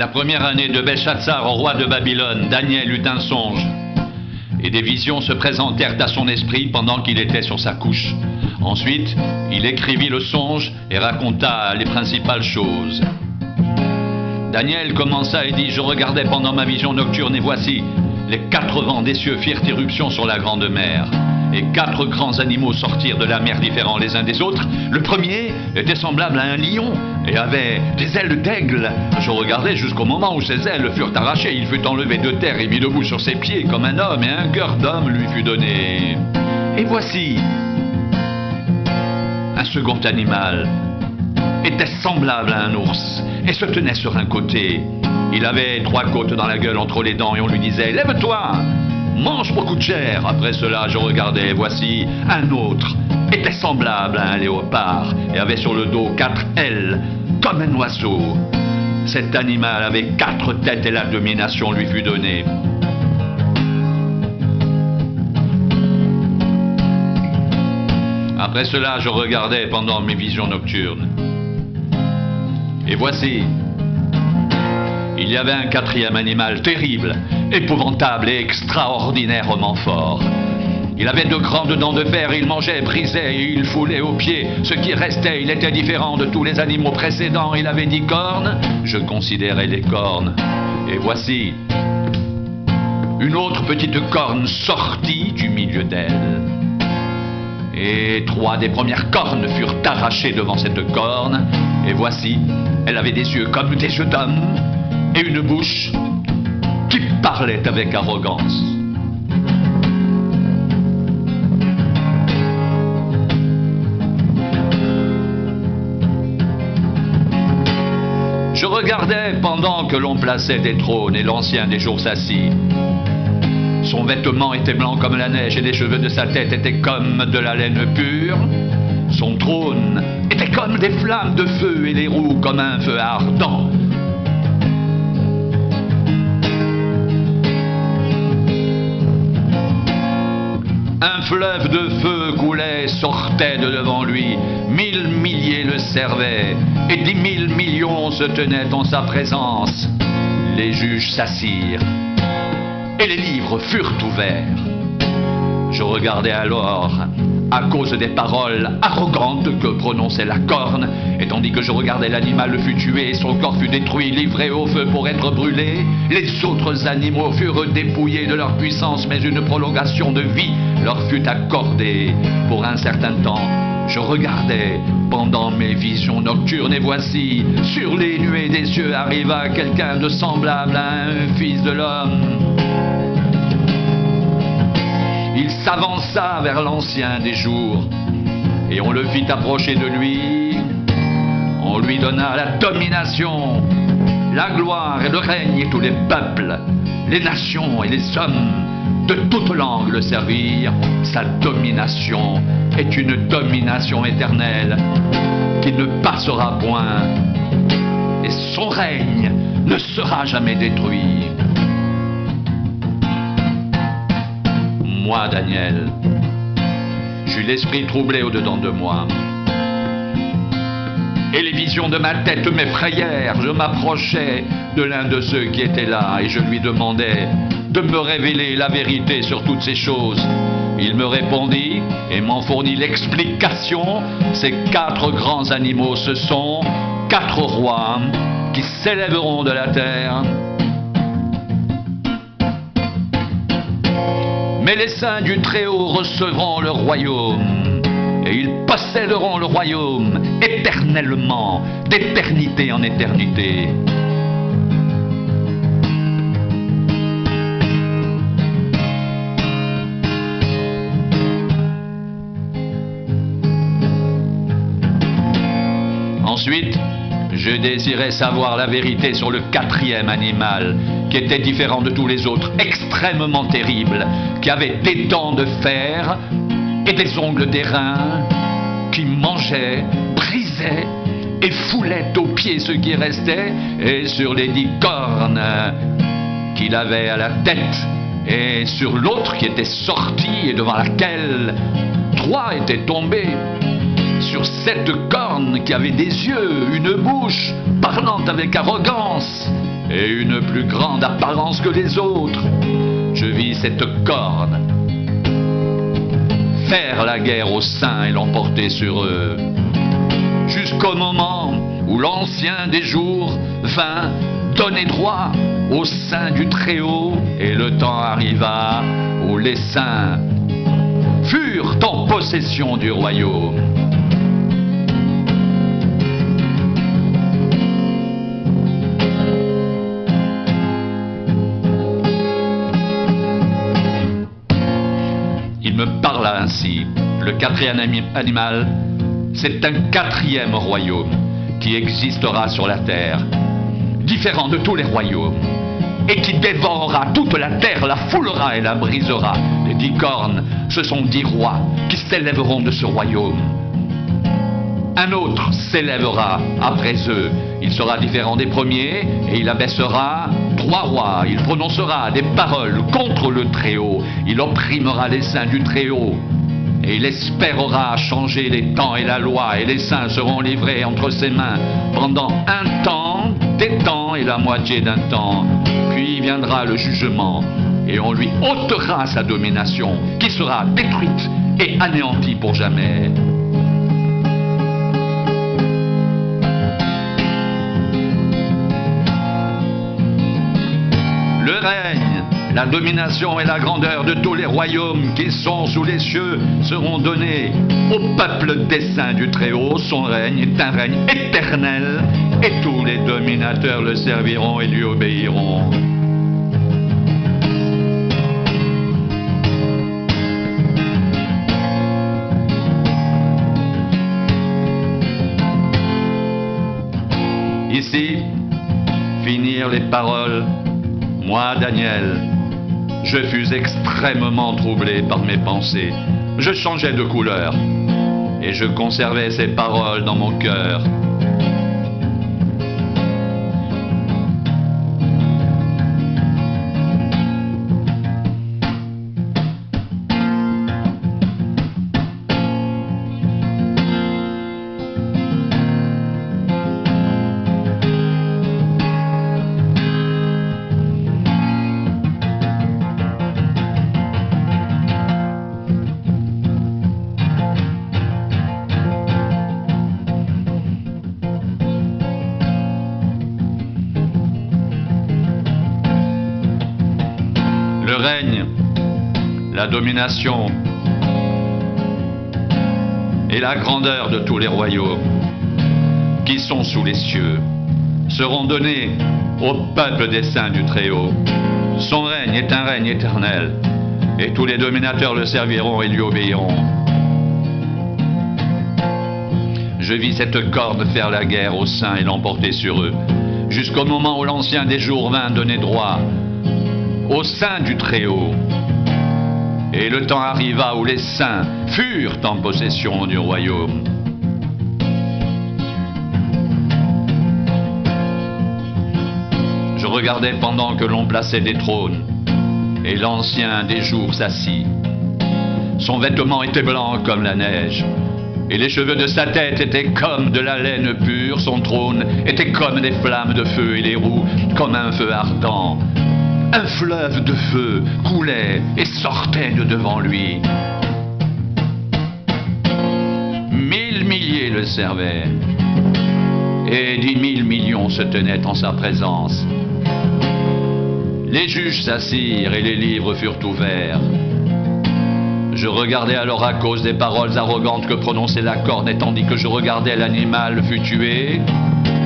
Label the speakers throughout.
Speaker 1: La première année de Belshazzar, roi de Babylone, Daniel eut un songe. Et des visions se présentèrent à son esprit pendant qu'il était sur sa couche. Ensuite, il écrivit le songe et raconta les principales choses. Daniel commença et dit: Je regardais pendant ma vision nocturne et voici, les 4 vents des cieux firent irruption sur la grande mer. Et 4 grands animaux sortirent de la mer différents les uns des autres. Le premier était semblable à un lion et avait des ailes d'aigle. Je regardais jusqu'au moment où ses ailes furent arrachées. Il fut enlevé de terre et mis debout sur ses pieds comme un homme, et un cœur d'homme lui fut donné. Et voici, un second animal était semblable à un ours et se tenait sur un côté. Il avait 3 côtes dans la gueule entre les dents et on lui disait: Lève-toi, mange beaucoup de chair. Après cela, je regardais, et voici, un autre était semblable à un léopard et avait sur le dos 4 ailes comme un oiseau. Cet animal avait 4 têtes et la domination lui fut donnée. Après cela, je regardais pendant mes visions nocturnes. Et voici, il y avait un 4e animal terrible, épouvantable et extraordinairement fort. Il avait 2 grandes dents de fer, il mangeait, brisait et il foulait aux pieds. Ce qui restait, il était différent de tous les animaux précédents. Il avait 10 cornes, je considérais les cornes. Et voici, une autre petite corne sortit du milieu d'elle. Et 3 des premières cornes furent arrachées devant cette corne. Et voici, elle avait des yeux comme des yeux d'homme et une bouche qui parlait avec arrogance. Je regardais pendant que l'on plaçait des trônes et l'ancien des jours s'assit. Son vêtement était blanc comme la neige et les cheveux de sa tête étaient comme de la laine pure. Son trône était comme des flammes de feu et les roues comme un feu ardent. Un fleuve de feu coulait, sortait de devant lui. 1000 milliers le servaient et 10 000 millions se tenaient en sa présence. Les juges s'assirent et les livres furent ouverts. Je regardais alors à cause des paroles arrogantes que prononçait la corne, et tandis que je regardais, l'animal fut tué et son corps fut détruit, livré au feu pour être brûlé. Les autres animaux furent dépouillés de leur puissance, mais une prolongation de vie leur fut accordée pour un certain temps. Je regardais pendant mes visions nocturnes, et voici, sur les nuées des cieux arriva quelqu'un de semblable à un fils de l'homme. Il s'avança vers l'ancien des jours, et on le fit approcher de lui. On lui donna la domination, la gloire et le règne, et tous les peuples, les nations et les hommes de toute langue le servirent. Sa domination est une domination éternelle qui ne passera point, et son règne ne sera jamais détruit. Moi, Daniel, j'eus l'esprit troublé au-dedans de moi. Et les visions de ma tête m'effrayèrent. Je m'approchai de l'un de ceux qui étaient là et je lui demandai de me révéler la vérité sur toutes ces choses. Il me répondit et m'en fournit l'explication. Ces 4 grands animaux, ce sont 4 rois qui s'élèveront de la terre. Mais les saints du Très-Haut recevront le royaume, et ils posséderont le royaume éternellement, d'éternité en éternité. Ensuite, je désirais savoir la vérité sur le 4e animal, qui était différent de tous les autres, extrêmement terrible, qui avait des dents de fer et des ongles d'airain, qui mangeait, brisait et foulait aux pieds ce qui restait, et sur les 10 cornes qu'il avait à la tête, et sur l'autre qui était sortie et devant laquelle 3 étaient tombés. Sur cette corne qui avait des yeux, une bouche, parlant avec arrogance, et une plus grande apparence que les autres. Je vis cette corne faire la guerre aux saints et l'emporter sur eux, jusqu'au moment où l'Ancien des jours vint donner droit aux saints du Très-Haut, et le temps arriva où les saints furent en possession du royaume. Il me parla ainsi. Le quatrième animal, c'est un quatrième royaume qui existera sur la terre, différent de tous les royaumes, et qui dévorera toute la terre, la foulera et la brisera. Les 10 cornes, ce sont 10 rois qui s'élèveront de ce royaume. Un autre s'élèvera après eux. Il sera différent des premiers et il abaissera 3 rois. Il prononcera des paroles contre le Très-Haut. Il opprimera les saints du Très-Haut. Et il espérera changer les temps et la loi, et les saints seront livrés entre ses mains pendant un temps, des temps et la moitié d'un temps. Puis viendra le jugement, et on lui ôtera sa domination, qui sera détruite et anéantie pour jamais. Le règne, la domination et la grandeur de tous les royaumes qui sont sous les cieux seront donnés au peuple des saints du Très-Haut. Son règne est un règne éternel, et tous les dominateurs le serviront et lui obéiront. Ici finirent les paroles. Moi, Daniel, je fus extrêmement troublé par mes pensées. Je changeais de couleur et je conservais ces paroles dans mon cœur. Le règne, la domination et la grandeur de tous les royaumes qui sont sous les cieux seront donnés au peuple des saints du Très-Haut. Son règne est un règne éternel, et tous les dominateurs le serviront et lui obéiront. Je vis cette corne faire la guerre aux saints et l'emporter sur eux, jusqu'au moment où l'Ancien des jours vint donner droit aux saints du Très-Haut. Et le temps arriva où les saints furent en possession du royaume. Je regardais pendant que l'on plaçait des trônes, et l'Ancien des jours s'assit. Son vêtement était blanc comme la neige, et les cheveux de sa tête étaient comme de la laine pure. Son trône était comme des flammes de feu, et les roues comme un feu ardent. Un fleuve de feu coulait et sortait de devant lui. 1000 milliers le servaient, et 10 000 millions se tenaient en sa présence. Les juges s'assirent et les livres furent ouverts. Je regardais alors à cause des paroles arrogantes que prononçait la corne, et tandis que je regardais, l'animal fut tué,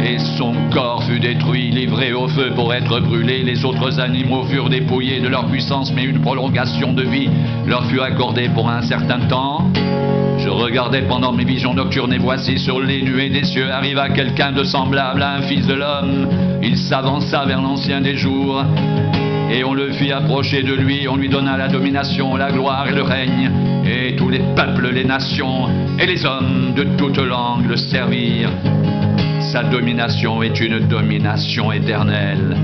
Speaker 1: et son corps fut détruit, livré au feu pour être brûlé. Les autres animaux furent dépouillés de leur puissance, mais une prolongation de vie leur fut accordée pour un certain temps. Je regardais pendant mes visions nocturnes, et voici sur les nuées des cieux arriva quelqu'un de semblable à un fils de l'homme. Il s'avança vers l'Ancien des jours, et on le fit approcher de lui. On lui donna la domination, la gloire et le règne, et tous les peuples, les nations et les hommes de toute langue le servirent. Sa domination est une domination éternelle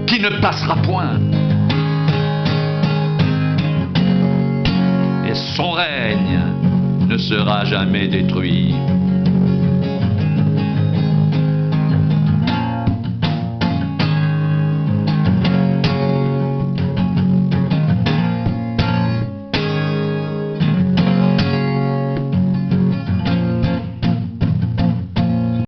Speaker 1: qui ne passera point, et son règne ne sera jamais détruit.